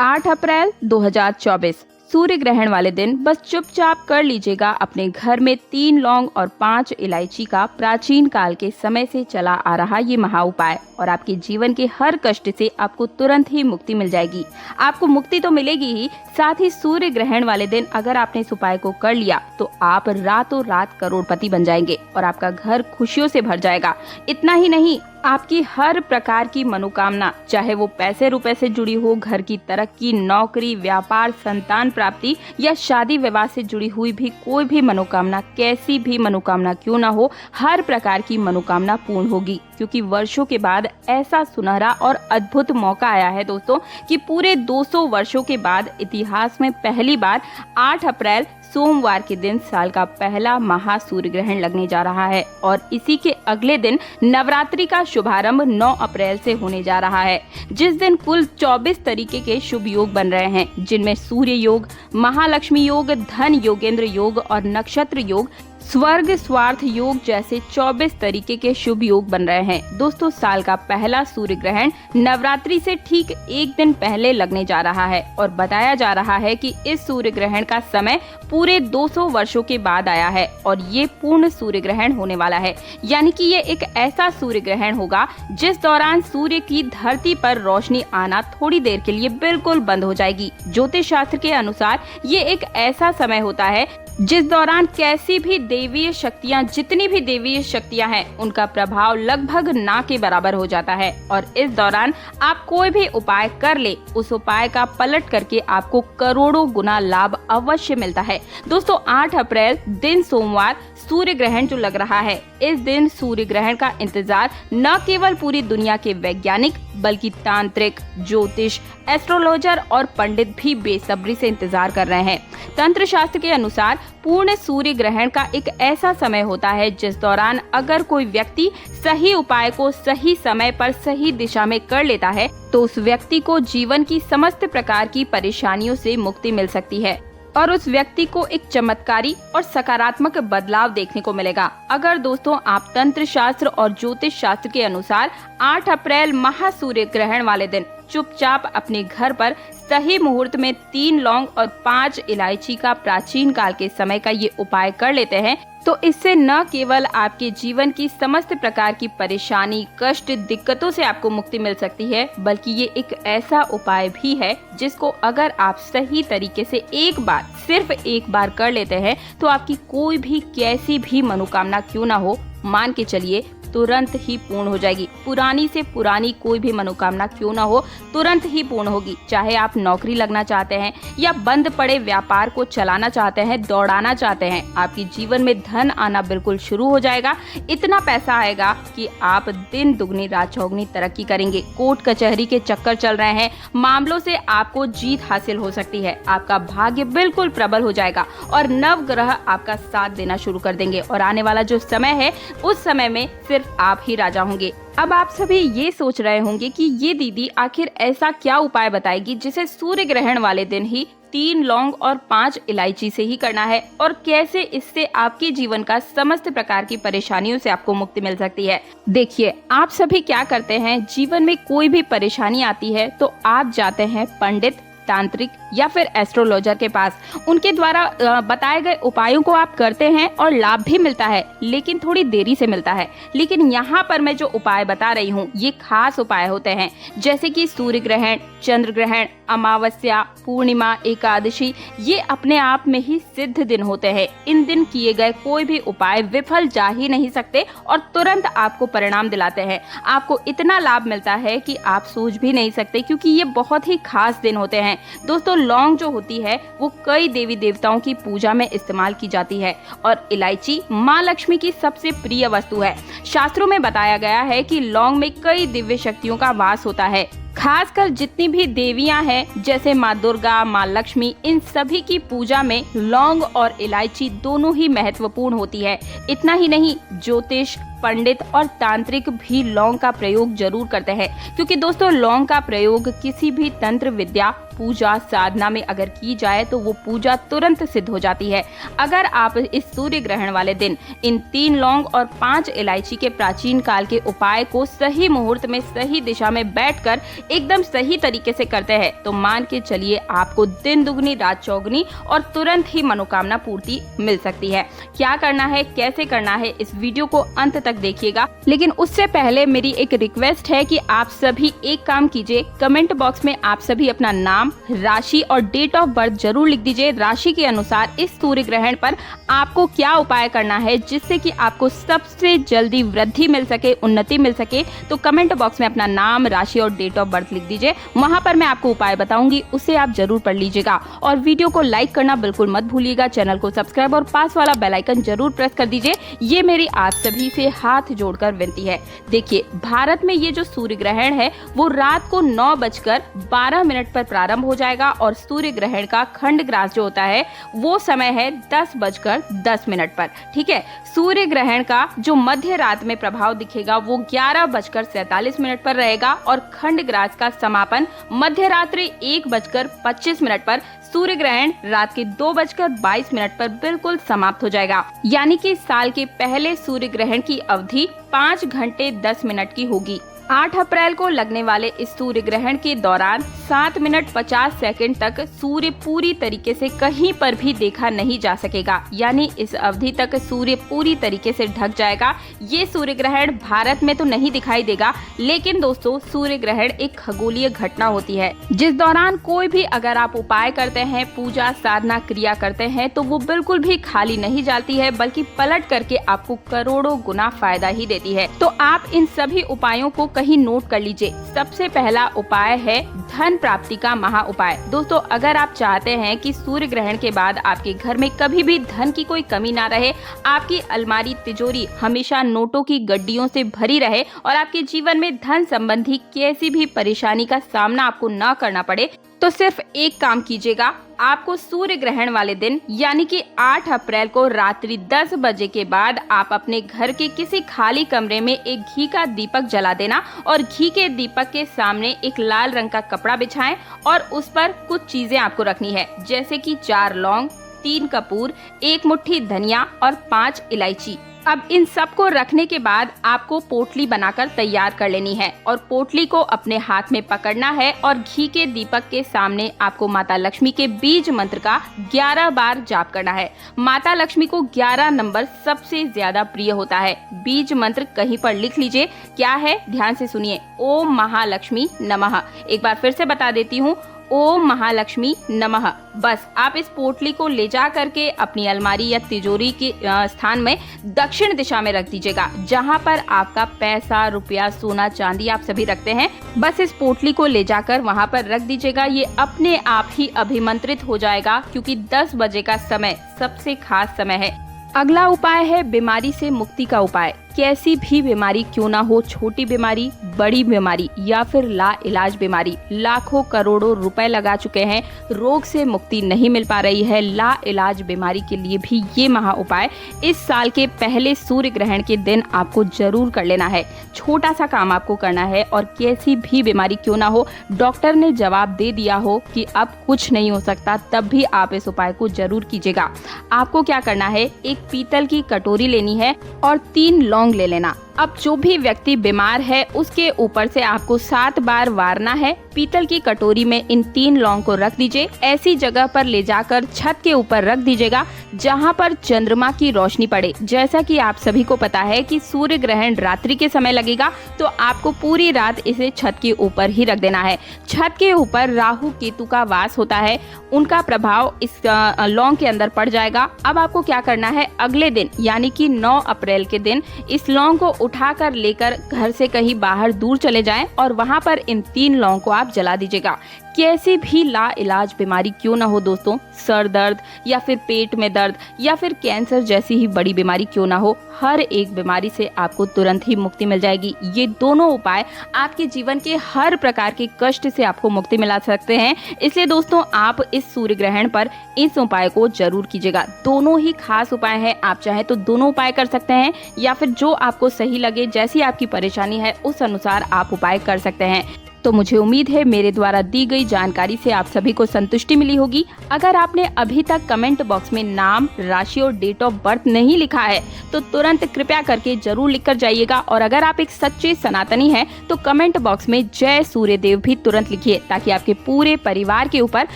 8 अप्रैल 2024 सूर्य ग्रहण वाले दिन बस चुपचाप कर लीजिएगा अपने घर में 3 लौंग और 5 इलायची का प्राचीन काल के समय से चला आ रहा ये महा उपाय और आपके जीवन के हर कष्ट से आपको तुरंत ही मुक्ति मिल जाएगी। आपको मुक्ति तो मिलेगी ही, साथ ही सूर्य ग्रहण वाले दिन अगर आपने इस उपाय को कर लिया तो आप रातों रात करोड़पति बन जाएंगे और आपका घर खुशियों से भर जाएगा। इतना ही नहीं, आपकी हर प्रकार की मनोकामना, चाहे वो पैसे रुपए से जुड़ी हो, घर की तरक्की, नौकरी, व्यापार, संतान प्राप्ति या शादी विवाह से जुड़ी हुई भी कोई भी मनोकामना, कैसी भी मनोकामना क्यों ना हो, हर प्रकार की मनोकामना पूर्ण होगी। क्योंकि वर्षों के बाद ऐसा सुनहरा और अद्भुत मौका आया है दोस्तों कि पूरे 200 वर्षों के बाद इतिहास में पहली बार 8 अप्रैल सोमवार के दिन साल का पहला महा सूर्य ग्रहण लगने जा रहा है और इसी के अगले दिन नवरात्रि का शुभारंभ 9 अप्रैल से होने जा रहा है, जिस दिन कुल 24 तरीके के शुभ योग बन रहे हैं, जिनमें सूर्य योग, महालक्ष्मी योग, धन योगेंद्र योग और नक्षत्र योग, स्वर्ग स्वार्थ योग जैसे 24 तरीके के शुभ योग बन रहे हैं। दोस्तों, साल का पहला सूर्य ग्रहण नवरात्रि से ठीक एक दिन पहले लगने जा रहा है और बताया जा रहा है कि इस सूर्य ग्रहण का समय पूरे 200 वर्षों के बाद आया है और ये पूर्ण सूर्य ग्रहण होने वाला है। यानी कि ये एक ऐसा सूर्य ग्रहण होगा जिस दौरान सूर्य की धरती पर रोशनी आना थोड़ी देर के लिए बिल्कुल बंद हो जाएगी। ज्योतिष शास्त्र के अनुसार ये एक ऐसा समय होता है जिस दौरान कैसी भी दैवीय शक्तियां, जितनी भी दैवीय शक्तियां हैं, उनका प्रभाव लगभग ना के बराबर हो जाता है और इस दौरान आप कोई भी उपाय कर ले, उस उपाय का पलट करके आपको करोड़ों गुना लाभ अवश्य मिलता है। दोस्तों, 8 अप्रैल दिन सोमवार सूर्य ग्रहण जो लग रहा है, इस दिन सूर्य ग्रहण का इंतजार न केवल पूरी दुनिया के वैज्ञानिक बल्कि तांत्रिक, ज्योतिष, एस्ट्रोलॉजर और पंडित भी बेसब्री से इंतजार कर रहे हैं। तंत्र शास्त्र के अनुसार पूर्ण सूर्य ग्रहण का एक ऐसा समय होता है जिस दौरान अगर कोई व्यक्ति सही उपाय को सही समय पर सही दिशा में कर लेता है तो उस व्यक्ति को जीवन की समस्त प्रकार की परेशानियों से मुक्ति मिल सकती है और उस व्यक्ति को एक चमत्कारी और सकारात्मक बदलाव देखने को मिलेगा। अगर दोस्तों आप तंत्र शास्त्र और ज्योतिष शास्त्र के अनुसार 8 अप्रैल महासूर्य ग्रहण वाले दिन चुपचाप अपने घर पर सही मुहूर्त में 3 लौंग और 5 इलायची का प्राचीन काल के समय का ये उपाय कर लेते हैं तो इससे न केवल आपके जीवन की समस्त प्रकार की परेशानी, कष्ट, दिक्कतों से आपको मुक्ति मिल सकती है, बल्कि ये एक ऐसा उपाय भी है जिसको अगर आप सही तरीके से एक बार, सिर्फ एक बार कर लेते हैं तो आपकी कोई भी कैसी भी मनोकामना क्यों ना हो, मान के चलिए तुरंत ही पूर्ण हो जाएगी। पुरानी से पुरानी कोई भी मनोकामना क्यों ना हो, तुरंत ही पूर्ण होगी। चाहे आप नौकरी लगना चाहते हैं या बंद पड़े व्यापार को चलाना चाहते हैं, दौड़ाना चाहते हैं, आपके जीवन में धन आना बिल्कुल शुरू हो जाएगा। इतना पैसा आएगा कि आप दिन दुगनी रात चौगुनी तरक्की करेंगे। कोर्ट कचहरी के चक्कर चल रहे हैं, मामलों से आपको जीत हासिल हो सकती है। आपका भाग्य बिल्कुल प्रबल हो जाएगा और नव ग्रह आपका साथ देना शुरू कर देंगे और आने वाला जो समय है, उस समय में सिर्फ आप ही राजा होंगे। अब आप सभी ये सोच रहे होंगे कि ये दीदी आखिर ऐसा क्या उपाय बताएगी जिसे सूर्य ग्रहण वाले दिन ही 3 लौंग और 5 इलायची से ही करना है और कैसे इससे आपके जीवन का समस्त प्रकार की परेशानियों से आपको मुक्ति मिल सकती है। देखिए, आप सभी क्या करते हैं, जीवन में कोई भी परेशानी आती है तो आप जाते हैं पंडित, तांत्रिक या फिर एस्ट्रोलॉजर के पास। उनके द्वारा बताए गए उपायों को आप करते हैं और लाभ भी मिलता है, लेकिन थोड़ी देरी से मिलता है। लेकिन यहाँ पर मैं जो उपाय बता रही हूँ ये खास उपाय होते हैं, जैसे कि सूर्य ग्रहण, चंद्र ग्रहण, अमावस्या, पूर्णिमा, एकादशी, ये अपने आप में ही सिद्ध दिन होते हैं। इन दिन किए गए कोई भी उपाय विफल जा ही नहीं सकते और तुरंत आपको परिणाम दिलाते हैं। आपको इतना लाभ मिलता है कि आप सोच भी नहीं सकते, क्योंकि ये बहुत ही खास दिन होते हैं। दोस्तों, लौंग जो होती है वो कई देवी देवताओं की पूजा में इस्तेमाल की जाती है और इलायची माँ लक्ष्मी की सबसे प्रिय वस्तु है। शास्त्रों में बताया गया है कि लौंग में कई दिव्य शक्तियों का वास होता है। खासकर जितनी भी देवियां हैं, जैसे माँ दुर्गा, माँ लक्ष्मी, इन सभी की पूजा में लौंग और इलायची दोनों ही महत्वपूर्ण होती है। इतना ही नहीं, ज्योतिष, पंडित और तांत्रिक भी लौंग का प्रयोग जरूर करते हैं, क्योंकि दोस्तों लौंग का प्रयोग किसी भी तंत्र विद्या, पूजा साधना में अगर की जाए तो वो पूजा तुरंत सिद्ध हो जाती है। अगर आप इस सूर्य ग्रहण वाले दिन इन 3 लौंग और 5 इलायची के प्राचीन काल के उपाय को सही मुहूर्त में सही दिशा में बैठकर एकदम सही तरीके से करते हैं तो मान के चलिए आपको दिन दुगनी रात चौगुनी और तुरंत ही मनोकामना पूर्ति मिल सकती है। क्या करना है, कैसे करना है, इस वीडियो को अंत तक देखिएगा। लेकिन उससे पहले मेरी एक रिक्वेस्ट है कि आप सभी एक काम कीजिए, कमेंट बॉक्स में आप सभी अपना नाम, राशि और डेट ऑफ बर्थ जरूर लिख दीजिए। राशि के अनुसार इस सूर्य ग्रहण पर आपको क्या उपाय करना है जिससे कि आपको सबसे जल्दी वृद्धि मिल सके, उन्नति मिल सके। तो कमेंट बॉक्स में अपना नाम, राशि और डेट ऑफ बर्थ लिख दीजिए। वहां पर मैं आपको उपाय बताऊंगी, उसे आप जरूर पढ़ लीजिएगा। और वीडियो को लाइक करना बिल्कुल मत भूलिएगा। चैनल को सब्सक्राइब और पास वाला बेल आइकन जरूर प्रेस कर दीजिए। ये मेरी आप सभी से हाथ जोड़कर विनती है। देखिए, भारत में ये जो सूर्य ग्रहण है वो रात को 9:12 पर प्रारंभ हो जाएगा और सूर्य ग्रहण का खंड ग्रास जो होता है वो समय है 10:10 पर। ठीक है, सूर्य ग्रहण का जो मध्य रात में प्रभाव दिखेगा वो 11:47 पर रहेगा और खंड ग्रास का समापन मध्य रात्रि 1:25 पर, सूर्य ग्रहण रात के 2:22 पर बिल्कुल समाप्त हो जाएगा। यानी कि साल के पहले सूर्य ग्रहण की अवधि 5 घंटे 10 मिनट की होगी। 8 अप्रैल को लगने वाले इस सूर्य ग्रहण के दौरान 7 मिनट 50 सेकंड तक सूर्य पूरी तरीके से कहीं पर भी देखा नहीं जा सकेगा। यानी इस अवधि तक सूर्य पूरी तरीके से ढक जाएगा। ये सूर्य ग्रहण भारत में तो नहीं दिखाई देगा, लेकिन दोस्तों सूर्य ग्रहण एक खगोलीय घटना होती है जिस दौरान कोई भी अगर आप उपाय करते हैं, पूजा साधना क्रिया करते हैं तो वो बिल्कुल भी खाली नहीं जाती है, बल्कि पलट करके आपको करोड़ों गुना फायदा ही देती है। तो आप इन सभी उपायों को कहीं नोट कर लीजिए। सबसे पहला उपाय है धन प्राप्ति का महा उपाय। दोस्तों, अगर आप चाहते हैं कि सूर्य ग्रहण के बाद आपके घर में कभी भी धन की कोई कमी ना रहे, आपकी अलमारी तिजोरी हमेशा नोटों की गड्डियों से भरी रहे और आपके जीवन में धन संबंधी किसी भी परेशानी का सामना आपको न करना पड़े, तो सिर्फ एक काम कीजिएगा। आपको सूर्य ग्रहण वाले दिन यानी कि 8 अप्रैल को रात्रि 10 बजे के बाद आप अपने घर के किसी खाली कमरे में एक घी का दीपक जला देना और घी के दीपक के सामने एक लाल रंग का कपड़ा बिछाएं और उस पर कुछ चीजें आपको रखनी है, जैसे कि 4 लौंग, 3 कपूर, 1 मुट्ठी धनिया और 5 इलायची। अब इन सब को रखने के बाद आपको पोटली बनाकर तैयार कर लेनी है और पोटली को अपने हाथ में पकड़ना है और घी के दीपक के सामने आपको माता लक्ष्मी के बीज मंत्र का 11 बार जाप करना है। माता लक्ष्मी को 11 नंबर सबसे ज्यादा प्रिय होता है। बीज मंत्र कहीं पर लिख लीजिए। क्या है, ध्यान से सुनिए। ओम महालक्ष्मी नमः। एक बार फिर से बता देती हूँ, ओम महालक्ष्मी नमः। बस आप इस पोटली को ले जा करके अपनी अलमारी या तिजोरी के स्थान में दक्षिण दिशा में रख दीजिएगा, जहां पर आपका पैसा, रुपया, सोना, चांदी आप सभी रखते हैं। बस इस पोटली को ले जाकर वहां पर रख दीजिएगा। ये अपने आप ही अभिमंत्रित हो जाएगा, क्योंकि 10 बजे का समय सबसे खास समय है। अगला उपाय है बीमारी से मुक्ति का उपाय। कैसी भी बीमारी क्यों ना हो, छोटी बीमारी, बड़ी बीमारी या फिर ला इलाज बीमारी, लाखों करोड़ों रुपए लगा चुके हैं, रोग से मुक्ति नहीं मिल पा रही है, ला इलाज बीमारी के लिए भी ये महा उपाय इस साल के पहले सूर्य ग्रहण के दिन आपको जरूर कर लेना है। छोटा सा काम आपको करना है और कैसी भी बीमारी क्यों ना हो, डॉक्टर ने जवाब दे दिया हो कि अब कुछ नहीं हो सकता, तब भी आप इस उपाय को जरूर कीजिएगा। आपको क्या करना है, एक पीतल की कटोरी लेनी है और 3 लौंग ले लेना। अब जो भी व्यक्ति बीमार है उसके ऊपर से आपको 7 बार वारना है। पीतल की कटोरी में इन 3 लौंग को रख दीजिए। ऐसी जगह पर ले जाकर छत के ऊपर रख दीजिएगा जहां पर चंद्रमा की रोशनी पड़े। जैसा कि आप सभी को पता है कि सूर्य ग्रहण रात्रि के समय लगेगा, तो आपको पूरी रात इसे छत के ऊपर ही रख देना है। छत के ऊपर राहु केतु का वास होता है, उनका प्रभाव इस लौंग के अंदर पड़ जाएगा। अब आपको क्या करना है, अगले दिन यानी कि 9 अप्रैल के दिन इस लौंग को उठाकर लेकर घर से कहीं बाहर दूर चले जाएं और वहां पर इन 3 लौंग को आप जला दीजिएगा। कैसी भी ला इलाज बीमारी क्यों ना हो दोस्तों, सर दर्द या फिर पेट में दर्द या फिर कैंसर जैसी ही बड़ी बीमारी क्यों ना हो, हर एक बीमारी से आपको तुरंत ही मुक्ति मिल जाएगी। ये दोनों उपाय आपके जीवन के हर प्रकार के कष्ट से आपको मुक्ति मिला सकते हैं। इसलिए दोस्तों आप इस सूर्य ग्रहण पर इस उपाय को जरूर कीजिएगा। दोनों ही खास उपाय हैं, आप चाहे तो दोनों उपाय कर सकते हैं या फिर जो आपको सही लगे, जैसी आपकी परेशानी है उस अनुसार आप उपाय कर सकते हैं। तो मुझे उम्मीद है मेरे द्वारा दी गई जानकारी से आप सभी को संतुष्टि मिली होगी। अगर आपने अभी तक कमेंट बॉक्स में नाम, राशि और डेट ऑफ बर्थ नहीं लिखा है तो तुरंत कृपया करके जरूर लिख कर जाइएगा। और अगर आप एक सच्चे सनातनी हैं तो कमेंट बॉक्स में जय सूर्यदेव भी तुरंत लिखिए, ताकि आपके पूरे परिवार के ऊपर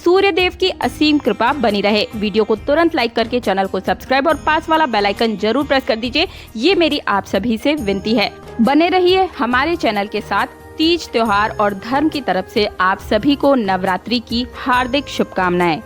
सूर्यदेव की असीम कृपा बनी रहे। वीडियो को तुरंत लाइक करके चैनल को सब्सक्राइब और पास वाला बेल आइकन जरूर प्रेस कर दीजिए। ये मेरी आप सभी से विनती है। बने रहिए हमारे चैनल के साथ। तीज त्योहार और धर्म की तरफ से आप सभी को नवरात्रि की हार्दिक शुभकामनाएं।